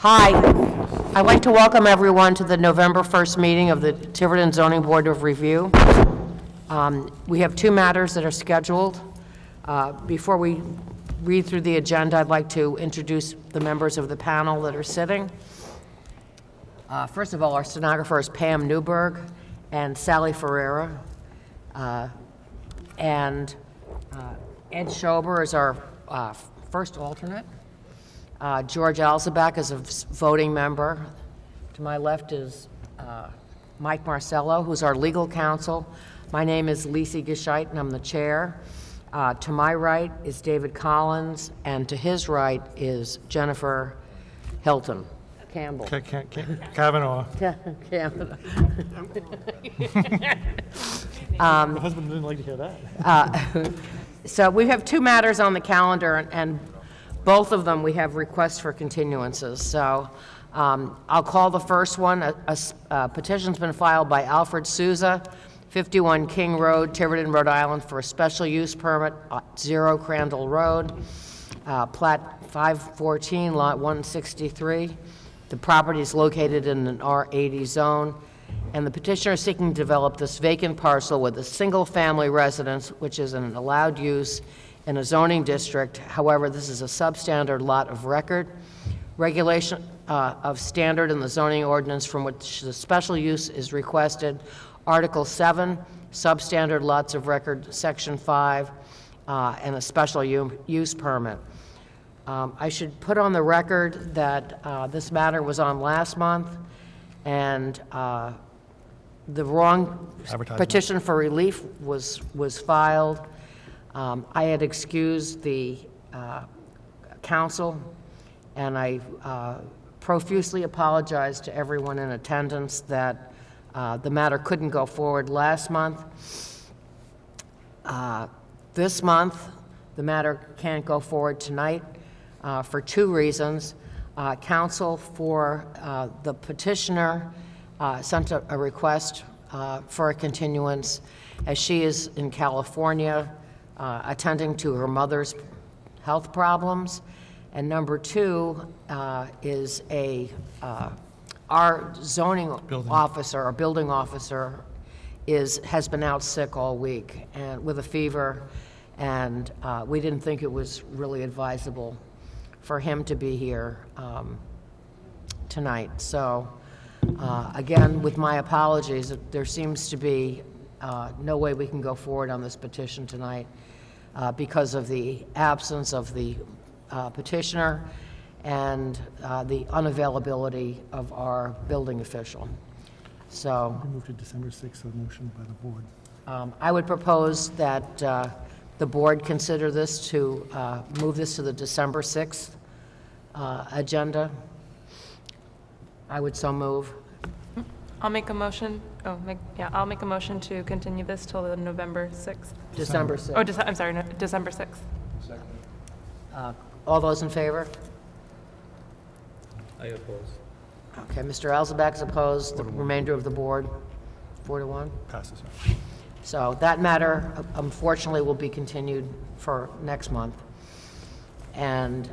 Hi, I'd like to welcome everyone to the November 1st meeting of the Tiverton Zoning Board of Review. We have two matters that are scheduled. Before we read through the agenda, I'd like to introduce the members of the panel that are sitting. First of all, our stenographer is Pam Newberg and Sally Ferreira. And Ed Schober is our first alternate. George Alzabak is a voting member. To my left is Mike Marcello, who's our legal counsel. My name is Lisi Gescheit, and I'm the chair. To my right is David Collins, and to his right is Jennifer Hilton. Campbell. Kavanaugh. Kavanaugh. My husband didn't like to hear that. So we have two matters on the calendar, and both of them we have requests for continuances. So I'll call the first one. A petition's been filed by Alfred Souza, 51 King Road, Tiverton, Rhode Island, for a special use permit, 0 Crandall Road, plat 514, lot 163. The property is located in an R80 zone, and the petitioner is seeking to develop this vacant parcel with a single-family residence, which is an allowed use in a zoning district. However, this is a substandard lot of record. Regulation of standard in the zoning ordinance from which the special use is requested, Article 7, substandard lots of record, Section 5, and a special use permit. I should put on the record that this matter was on last month, and the wrong petition for relief was filed. I had excused the counsel, and I profusely apologized to everyone in attendance that the matter couldn't go forward last month. This month, the matter can't go forward tonight for two reasons. Counsel for the petitioner sent a request for a continuance, as she is in California attending to her mother's health problems. And number two is our zoning officer, our building officer, has been out sick all week and with a fever, and we didn't think it was really advisable for him to be here tonight. So again, with my apologies, there seems to be no way we can go forward on this petition tonight because of the absence of the petitioner and the unavailability of our building official. So Move to December 6th, a motion by the board. I would propose that the board consider this to move this to the December 6th agenda. I would so move. I'll make a motion. I'll make a motion to continue this till the November 6th. December 6th. Oh, I'm sorry, no, December 6th. Second. All those in favor? I oppose. Okay, Mr. Alzabak is opposed. The remainder of the board, 4-1. Passes. So that matter, unfortunately, will be continued for next month. And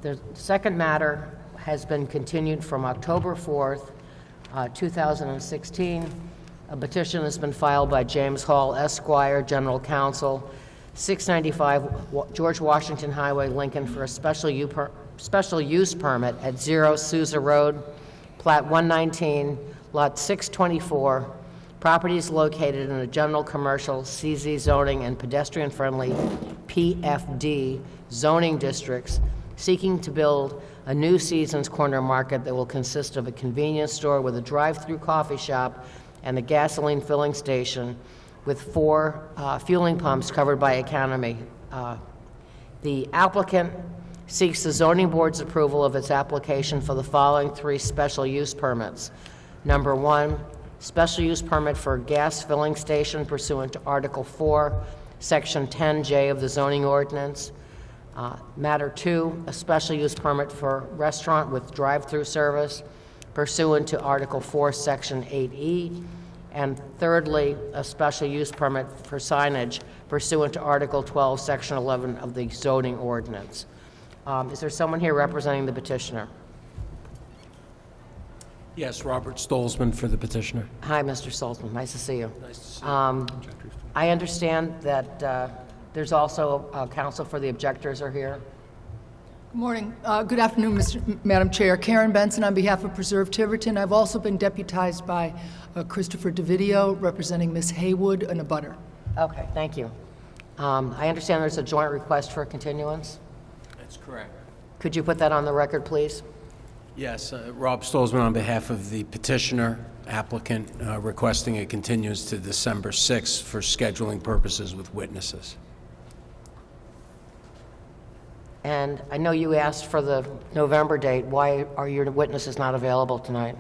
the second matter has been continued from October 4th, 2016. A petition has been filed by James Hall, Esquire, General Counsel, 695 George Washington Highway, Lincoln, for a special use permit at 0 Souza Road, plat 119, lot 624. Property is located in a general commercial CZ zoning and pedestrian-friendly PFD zoning districts, seeking to build a new Seasons Corner Market that will consist of a convenience store with a drive-through coffee shop and a gasoline filling station with 4 fueling pumps covered by Economy. The applicant seeks the zoning board's approval of its application for the following 3 special use permits. Number 1, special use permit for a gas filling station pursuant to Article 4, Section 10J of the zoning ordinance. Matter 2, a special use permit for restaurant with drive-through service pursuant to Article 4, Section 8E. And thirdly, a special use permit for signage pursuant to Article 12, Section 11 of the zoning ordinance. Is there someone here representing the petitioner? Yes, Robert Stolzman for the petitioner. Hi, Mr. Saltzman, nice to see you. I understand that there's also counsel for the objectors are here. Good morning. Good afternoon, Madam Chair. Karen Benson on behalf of Preserve Tiverton. I've also been deputized by Christopher DeVideo, representing Ms. Haywood, an abutter. Okay, thank you. I understand there's a joint request for continuance. That's correct. Could you put that on the record, please? Yes, Rob Stolzman on behalf of the petitioner applicant requesting a continuance to December 6th for scheduling purposes with witnesses. And I know you asked for the November date. Why are your witnesses not available tonight?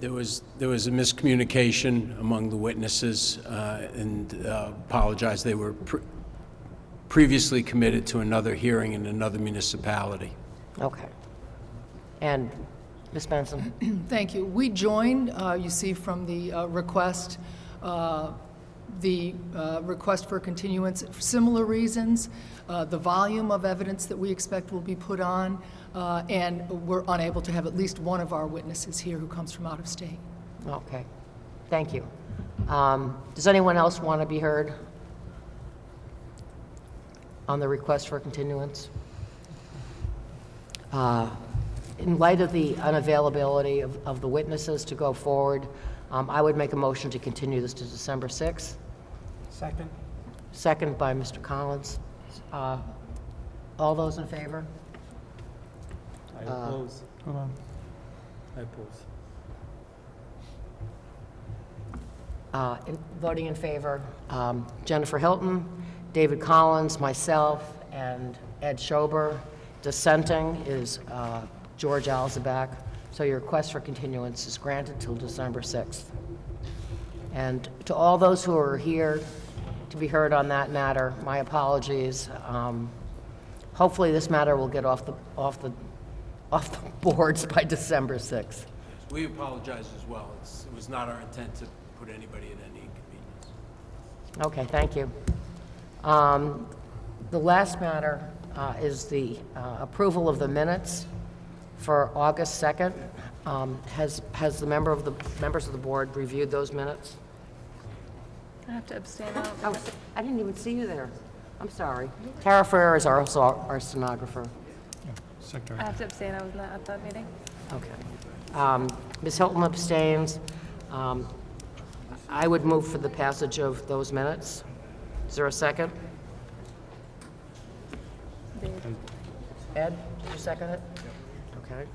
There was a miscommunication among the witnesses, and apologize. They were previously committed to another hearing in another municipality. Okay. And Ms. Benson? Thank you. We joined, you see from the request for continuance for similar reasons, the volume of evidence that we expect will be put on, and we're unable to have at least one of our witnesses here who comes from out of state. Okay. Thank you. Does anyone else want to be heard on the request for continuance? In light of the unavailability of the witnesses to go forward, I would make a motion to continue this to December 6th. Second. Second by Mr. Collins. All those in favor? I oppose. Hold on. I oppose. Voting in favor, Jennifer Hilton, David Collins, myself, and Ed Schober. Dissenting is George Alzabak. So your request for continuance is granted till December 6th. And to all those who are here to be heard on that matter, my apologies. Hopefully this matter will get off the boards by December 6th. We apologize as well. It was not our intent to put anybody in any inconvenience. Okay, thank you. The last matter is the approval of the minutes for August 2nd. Has the members of the board reviewed those minutes? I have to abstain. I don't Oh, think I didn't even see you there. I'm sorry. Tara Ferrer is also our stenographer. Secretary. I have to abstain. I was not at that meeting. Okay. Ms. Hilton abstains. I would move for the passage of those minutes. Is there a second? Ed, did you second it? Okay.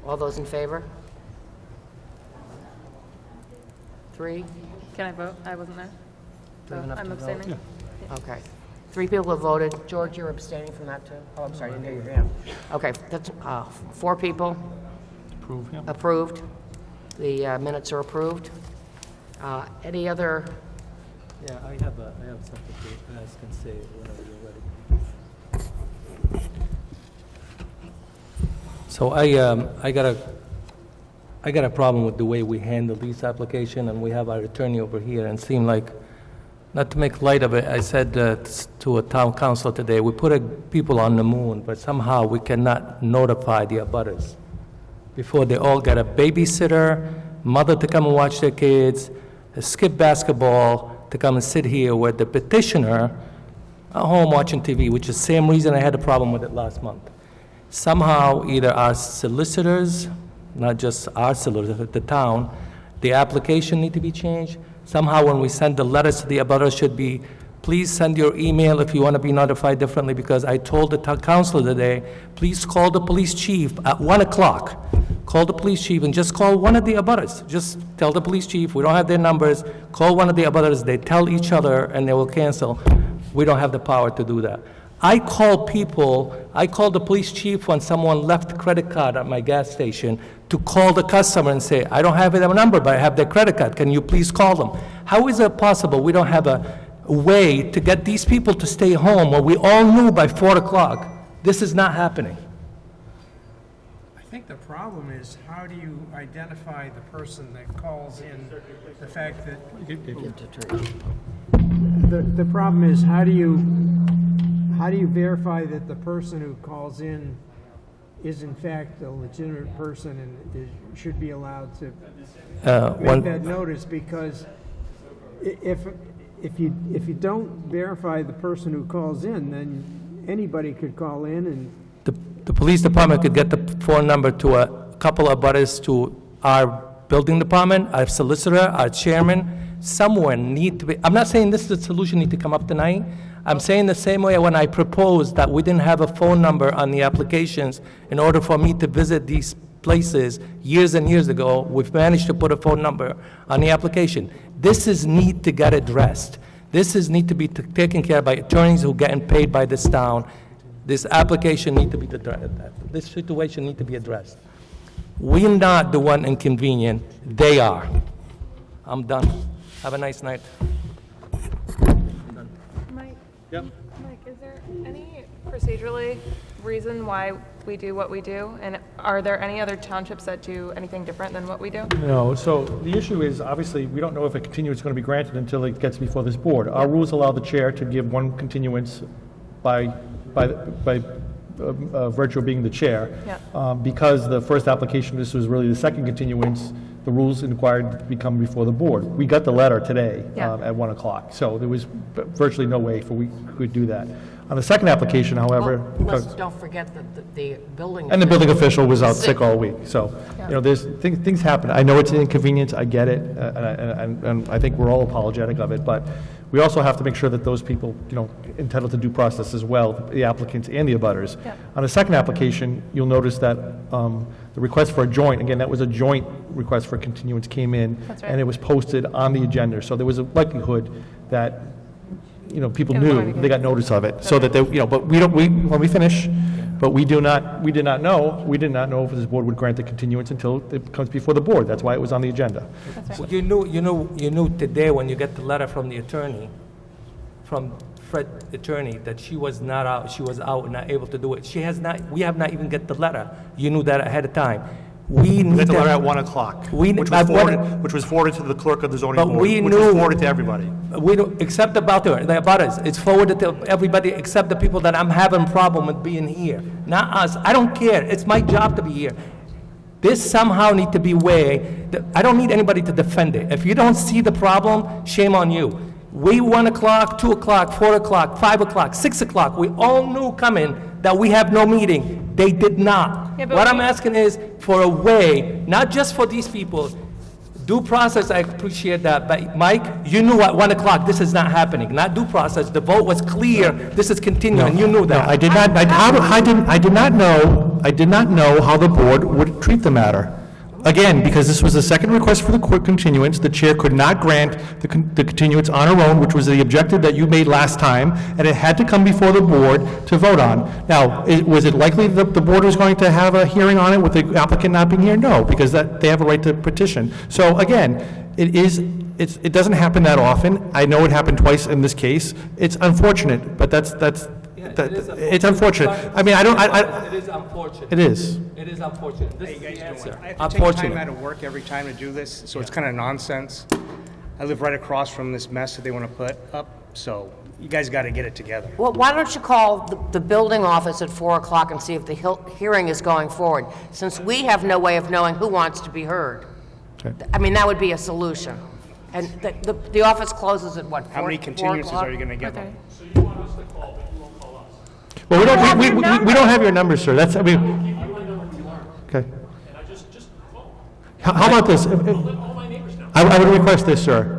All those in favor? 3? Can I vote? I wasn't there. Do we have enough I'm to vote? abstaining. Okay. 3 people have voted. George, you're abstaining from that too? Oh, I'm sorry, I didn't hear your hand. Okay, that's 4 people Approve, yeah. approved. The minutes are approved. Any other? Yeah, I have something to, you guys can say whenever you're ready. So I got a problem with the way we handle these application, and we have our attorney over here, and it seemed like, not to make light of it, I said to a town council today, we put people on the moon, but somehow we cannot notify the abutters before they all get a babysitter, mother to come and watch their kids, skip basketball to come and sit here with the petitioner at home watching TV, which is the same reason I had a problem with it last month. Somehow, either our solicitors, not just our solicitors, but the town, the application need to be changed. Somehow, when we send the letters to the abutters, should be, please send your email if you want to be notified differently, because I told the town council today, please call the police chief at 1 o'clock. Call the police chief and just call one of the abutters. Just tell the police chief, we don't have their numbers, call one of the abutters, they tell each other and they will cancel. We don't have the power to do that. I call the police chief when someone left a credit card at my gas station to call the customer and say, I don't have their number, but I have their credit card. Can you please call them? How is it possible we don't have a way to get these people to stay home when we all knew by 4 o'clock this is not happening? I think the problem is, how do you identify the person that calls in? The fact that, the problem is, how do you verify that the person who calls in is in fact a legitimate person and should be allowed to make One, that notice, because if you don't verify the person who calls in, then anybody could call in and the police department could get the phone number to a couple of butters to our building department, our solicitor, our chairman. Someone need to be, I'm not saying this is the solution need to come up tonight. I'm saying the same way when I proposed that we didn't have a phone number on the applications in order for me to visit these places years and years ago. We've managed to put a phone number on the application. This is need to get addressed. This is need to be taken care of by attorneys who are getting paid by this town. This application need to be, this situation need to be addressed. We're not the one inconvenient, they are. I'm done. Have a nice night. Mike? Yep. Mike, is there any procedurally reason why we do what we do? And are there any other townships that do anything different than what we do? No, so the issue is, obviously, we don't know if a continuance is going to be granted until it gets before this board. Our rules allow the chair to give one continuance by virtue of being the chair. Yeah. Because the first application, this was really the second continuance, the rules required to become before the board. We got the letter today Yeah. at 1 o'clock, so there was virtually no way we could do that. On the second application, however, Let's don't forget that the building. and the building official was out sick all week, so, you know, there's, things happen. I know it's an inconvenience, I get it, and I think we're all apologetic of it, but we also have to make sure that those people, you know, entitled to due process as well, the applicants and the abutters. Yeah. On the second application, you'll notice that the request for a joint, again, that was a joint request for continuance, came in, That's right. and it was posted on the agenda, so there was a likelihood that, you know, people Yeah, knew, they got notice of it, so that they, you know, but when we finish, but we did not know if this board would grant the continuance until it comes before the board. That's why it was on the agenda. Well, you knew today when you get the letter from the attorney, from Fred attorney, that she was not out, she was out and not able to do it. We have not even get the letter. You knew that ahead of time. We We need got the letter that- at 1 o'clock, We- which but was what- which was forwarded to the clerk of the zoning But board, we which was knew- forwarded to everybody. We don't, except about the abutters. It's forwarded to everybody except the people that I'm having problem with being here. Not us. I don't care. It's my job to be here. This somehow need to be way, I don't need anybody to defend it. If you don't see the problem, shame on you. We 1 o'clock, 2 o'clock, 4 o'clock, 5 o'clock, 6 o'clock, we all knew coming that we have no meeting. They did not. Yeah, but What I'm we- asking is for a way, not just for these people, due process, I appreciate that, but Mike, you knew at 1 o'clock this is not happening, not due process, the vote was clear, this is continuing, you knew No, that. I did not, I did not know how the board would treat the matter. Again, because this was the second request for the court continuance, the chair could not grant the continuance on her own, which was the objective that you made last time, and it had to come before the board to vote on. Now, was it likely that the board was going to have a hearing on it with the applicant not being here? No, because they have a right to petition. So again, it doesn't happen that often. I know it happened twice in this case. It's unfortunate, but it's unfortunate. I mean, It is unfortunate. it is. It is unfortunate. This is the answer. I have to take time Unfortunate. out of work every time to do this, so it's kind of nonsense. I live right across from this mess that they want to put up, so you guys got to get it together. Well, why don't you call the building office at 4 o'clock and see if the hearing is going forward, since we have no way of knowing who wants to be heard? Okay. I mean, that would be a solution. And the office closes at what, 4 How many continuances are you going to give them? Well, don't have your we number. don't have your number, sir. That's, I mean. Okay. How about this? I would request this, sir.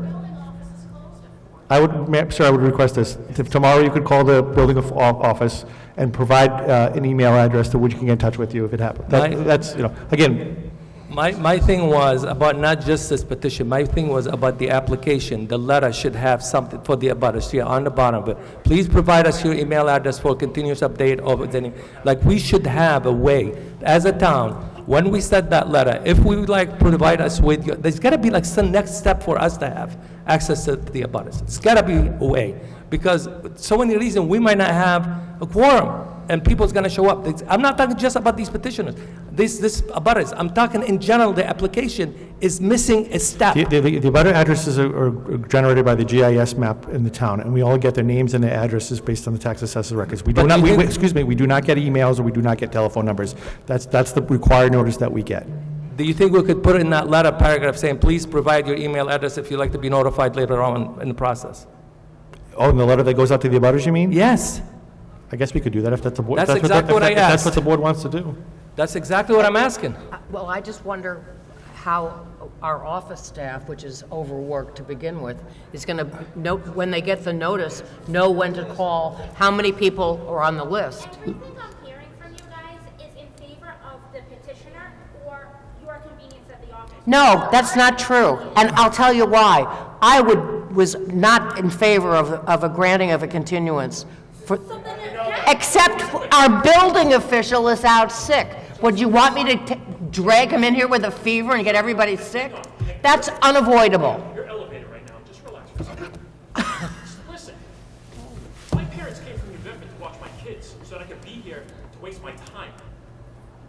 Sir, I would request this. If tomorrow you could call the building office and provide an email address to which you can get in touch with you if it happens. That's, you know, again, My thing was about not just this petition, my thing was about the application. The letter should have something for the abutters here on the bottom of it. Please provide us your email address for continuous update of any, like, we should have a way, as a town, when we send that letter, if we would like provide us with, there's gotta be like some next step for us to have access to the abutters. It's gotta be a way, because so many reasons, we might not have a quorum. and people's gonna show up. I'm not talking just about these petitioners, this abutters. I'm talking in general, the application is missing a step. The abutter addresses are generated by the GIS map in the town, and we all get their names and their addresses based on the tax assessor records. We do But not, you did- excuse me, we do not get emails, or we do not get telephone numbers. That's the required notice that we get. Do you think we could put in that letter paragraph saying, please provide your email address if you'd like to be notified later on in the process? Oh, and the letter that goes out to the abutters, you mean? Yes, I guess we could do that if that's the board. That's if exactly what I if that's asked. what the board wants to do. that's exactly what I'm asking. Well, I just wonder how our office staff, which is overworked to begin with, is going to know, when they get the notice, know when to call, how many people are on the list. Everything I'm hearing from you guys is in favor of the petitioner or your convenience at the office. No, that's not true, and I'll tell you why. I was not in favor of a granting of a continuance, except our building official is out sick. Would you want me to drag him in here with a fever and get everybody sick? That's unavoidable. You're elevated right now. Just relax for a second. Listen, my parents came from New Bedford to watch my kids so that I could be here to waste my time.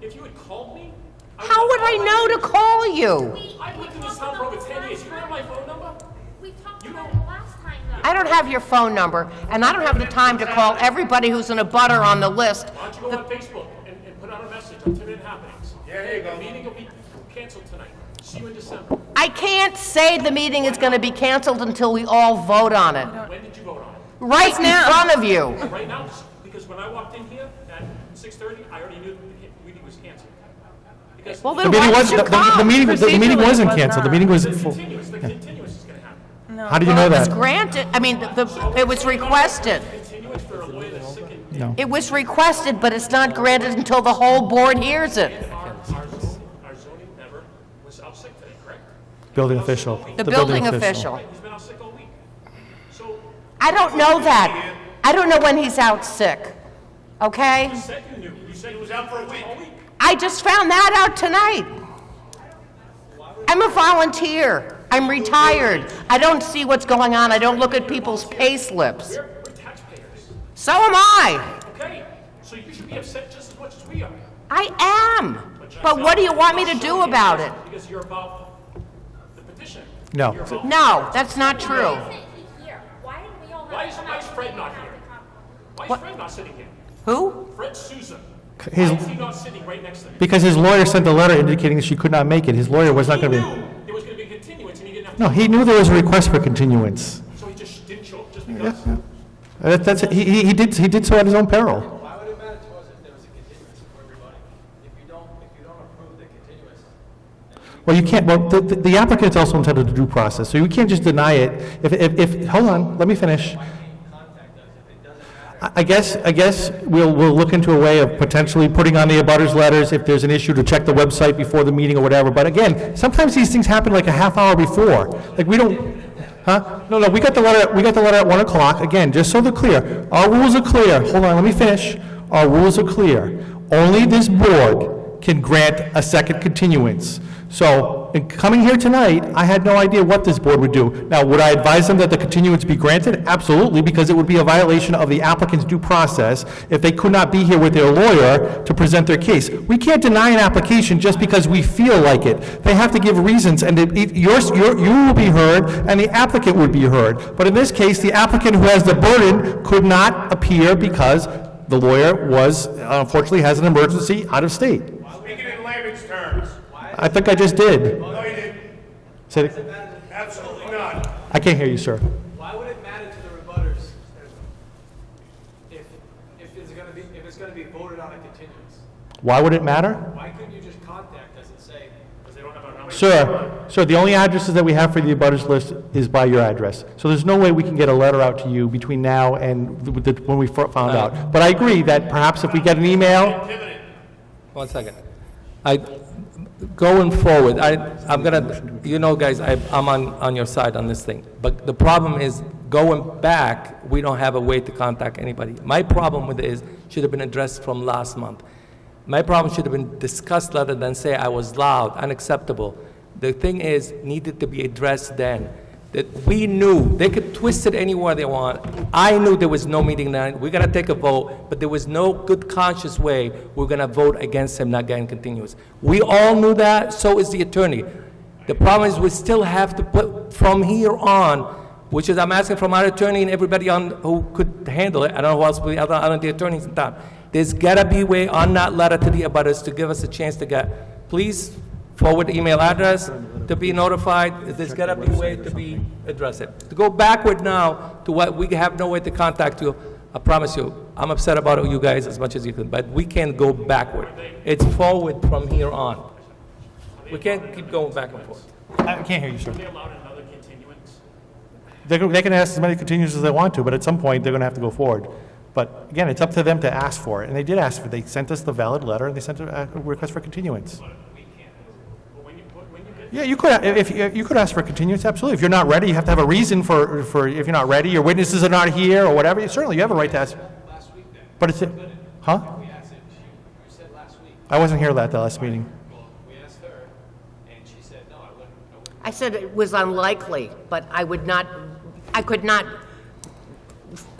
If you had called me, How would I know to call you? I've lived in this town for over 10 years. You don't have my phone number? We talked about it last time, though. I don't have your phone number, and I don't have the time to call everybody who's in a butter on the list. Why don't you go on Facebook and put out a message on Tiverton Happenings? Yeah, there you go. The meeting will be canceled tonight. See you in December. I can't say the meeting is going to be canceled until we all vote on it. When did you vote on it? Right in front of you. Right now? Because when I walked in here at 6:30, I already knew the meeting was canceled. Because Well, The then meeting why was, did you the call? meeting Procedurally, wasn't it was canceled. The not. meeting was the full. continuous is going to happen. How did you know It was that? granted, I mean, it was requested. Continuance for a lawyer that's sick and No. It was requested, but it's not granted until the whole board hears it. our zoning member was out sick today, correct? Building official. The building official. He's been out sick all week. So I don't know that. I don't know when he's out sick, okay? you said you knew. You said he was out for a week. I just found that out tonight. I'm a volunteer. I'm retired. I don't see what's going on. I don't look at people's pay slips. We're taxpayers. So am I. Okay? So you should be upset just as much as we are. I am. But what do you want me to do about it? Because you're about the petition. No. You're about- No, that's not true. Why isn't he here? Why didn't we all Why have is, to come why out is and Fred have not the here? conversation? Why is Fred not sitting here? Who? Fred Souza. His, Why is he not sitting right next to me? because his lawyer sent a letter indicating that she could not make it. His lawyer was not He going to knew be. there was going to be a continuance and he didn't have No, he knew there was a request for continuance. So he just didn't show up just because? He did so at his own peril. Why would it matter to us if there was a continuance for everybody? If you don't approve the continuance, Well, you can't, well, the applicant's also entitled to due process, so you can't just deny it. If, hold on, let me finish. contact us if it doesn't matter. I guess we'll look into a way of potentially putting on the abutters letters if there's an issue to check the website before the meeting or whatever. But again, sometimes these things happen like a half hour before. Like we don't, huh? No, we got the letter at 1 o'clock. Again, just so they're clear, our rules are clear. Hold on, let me finish. Our rules are clear. Only this board can grant a second continuance. So, in coming here tonight, I had no idea what this board would do. Now, would I advise them that the continuance be granted? Absolutely, because it would be a violation of the applicant's due process if they could not be here with their lawyer to present their case. We can't deny an application just because we feel like it. They have to give reasons, and you will be heard, and the applicant would be heard. But in this case, the applicant who has the burden could not appear because the lawyer was, unfortunately, has an emergency out of state. Speaking in layman's terms. I think I just did. No, you didn't. Said it- Absolutely not. I can't hear you, sir. Why would it matter to the rebutters if it's gonna be voted on a continuance? Why would it matter? Why couldn't you just contact us and say, because they don't have our number? Sir, the only addresses that we have for the abutters list is by your address. So there's no way we can get a letter out to you between now and when we found out. But I agree that perhaps if we get an email, 1 second. Going forward, I'm gonna, you know, guys, I'm on your side on this thing. But the problem is, going back, we don't have a way to contact anybody. My problem with it is, should have been addressed from last month. My problem should have been discussed rather than say I was loud, unacceptable. The thing is, needed to be addressed then. that we knew, they could twist it anywhere they want. I knew there was no meeting tonight, we're gonna take a vote, but there was no good conscious way we're gonna vote against him not getting continuous. We all knew that, so is the attorney. The problem is we still have to put from here on, which is I'm asking from our attorney and everybody on who could handle it. I don't know who else, I don't the attorneys in town. There's gotta be a way on that letter to the abutters to give us a chance to get, please forward the email address to be notified. There's gotta be a way to be address it. To go backward now to what we have no way to contact you, I promise you, I'm upset about you guys as much as you can, but we can't go backward. It's forward from here on. We can't keep going back and forth. I can't hear you, sir. Are they allowed another continuance? They can ask as many continuances as they want to, but at some point, they're going to have to go forward. But again, it's up to them to ask for it, and they did ask for it. They sent us the valid letter, and they sent a request for continuance. Yeah, you could, if you could ask for continuance, absolutely. If you're not ready, you have to have a reason for if you're not ready, your witnesses are not here, or whatever, certainly you have a right to ask. Last week then. But it's, huh? We asked it, you said last week. I wasn't here at the last meeting. Well, we asked her, and she said, no, I wouldn't. I said it was unlikely, but I could not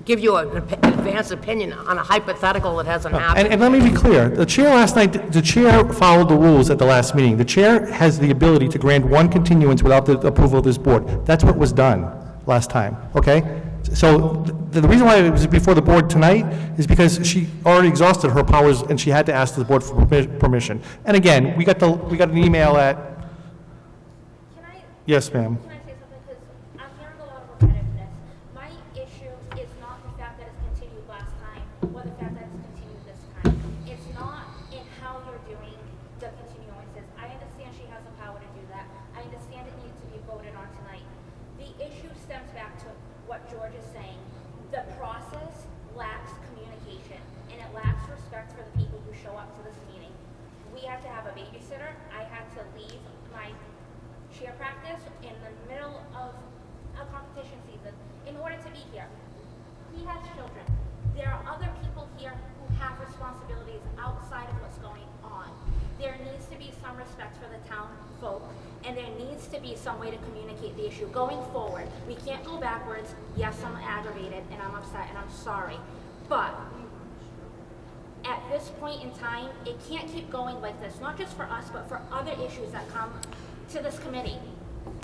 give you an advanced opinion on a hypothetical that hasn't happened. And let me be clear, the chair last night, the chair followed the rules at the last meeting. The chair has the ability to grant one continuance without the approval of this board. That's what was done last time, okay? So the reason why it was before the board tonight is because she already exhausted her powers and she had to ask the board for permission. And again, we got an email at, Can I, yes, ma'am. can I say something? Because I'm hearing a lot of repetitiveness. My issue is not the fact that it's continued last time or the fact that it's continued this time. It's not in how you're doing the continuances. I understand she has the power to do that. I understand it needs to be voted on tonight. The issue stems back to what George is saying. The process lacks communication and it lacks respect for the people who show up to this meeting. We had to have a babysitter. I had to leave my cheer practice in the middle of a competition season in order to be here. He has children. There are other people here who have responsibilities outside of what's going on. There needs to be some respect for the town folk, and there needs to be some way to communicate the issue going forward. We can't go backwards. Yes, I'm aggravated and I'm upset and I'm sorry, but at this point in time, it can't keep going like this, not just for us, but for other issues that come to this committee.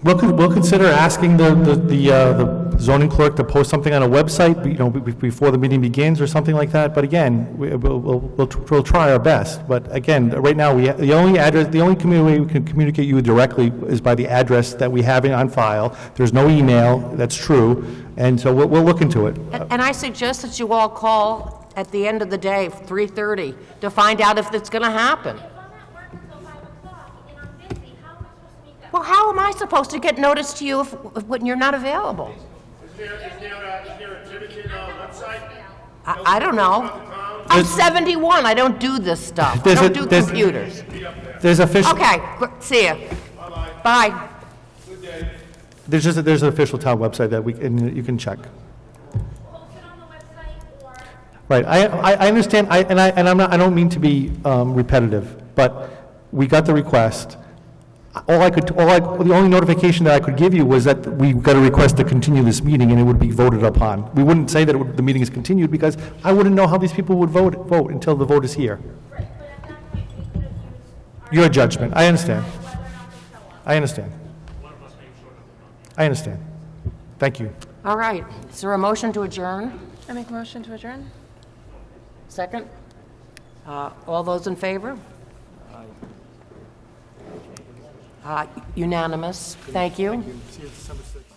We'll consider asking the zoning clerk to post something on a website, before the meeting begins or something like that. But again, we'll try our best. But again, right now, the only way we can communicate you directly is by the address that we have on file. There's no email, that's true, and so we'll look into it. And I suggest that you all call at the end of the day, 3:30, to find out if it's going to happen. If I'm at work until 5 o'clock and I'm busy, how am I supposed to make that? Well, how am I supposed to get notice to you when you're not available? Is there a Tiverton website? I don't know. I'm 71, I don't do this stuff. I don't do computers. There's official. Okay, see ya. Bye. Good day. There's an official town website that you can check. Post it on the website or Right, I understand, I don't mean to be repetitive, but we got the request. The only notification that I could give you was that we got a request to continue this meeting and it would be voted upon. We wouldn't say that the meeting is continued because I wouldn't know how these people would vote until the vote is here. right, but at that point, we could have used our Your judgment, I understand. whether or not to show up. I understand. I understand. Thank you. All right, is there a motion to adjourn? I make a motion to adjourn? Second? All those in favor? Unanimous. Thank you. See you December 6th.